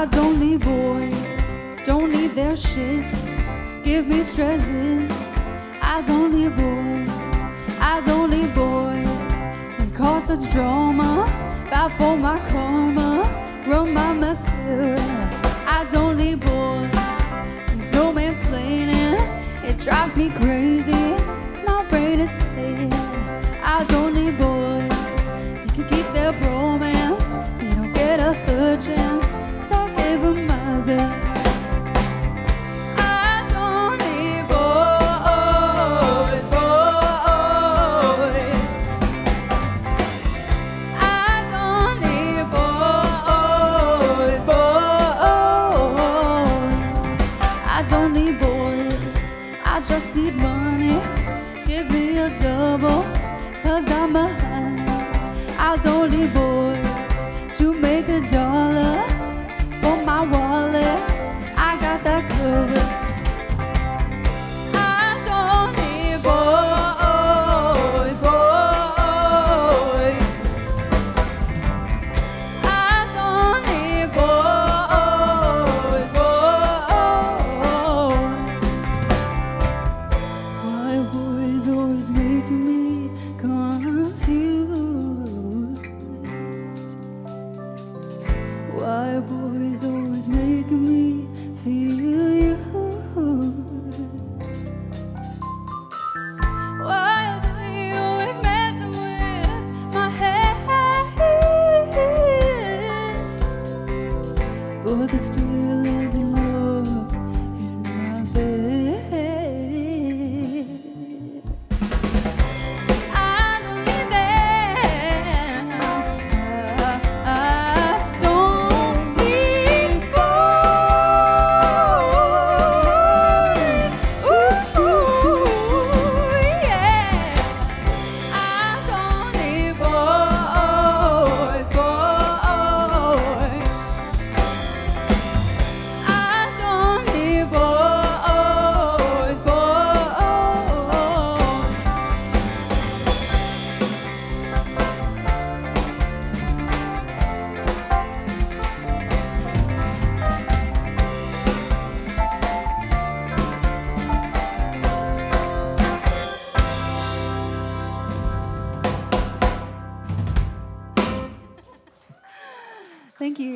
I don't need boys, don't need their shit. Give me stresses. I don't need boys, I don't need boys. They cause such drama, bad for my karma, run my mascara. I don't need boys, there's no mansplaining. It drives me crazy, 'cause my brain is staying. I don't need boys, they can keep their bromance. They don't get a third chance, 'cause I gave them my best. I don't need boys, boys. I don't need boys, boys. I don't need boys, I just need money. Give me a double, 'cause I'm behind. I don't need boys to make $1 for my wallet. I got that covered. I don't need boys, boys. I don't need boys, boys. Why boys always making me confused? Why boys always making me feel used? Why are they always messing with my head? But they're still ending love in my bed. I don't need them. I don't need boys. Ooh, yeah. I don't need boys, boys. I don't need boys, boys. Thank you.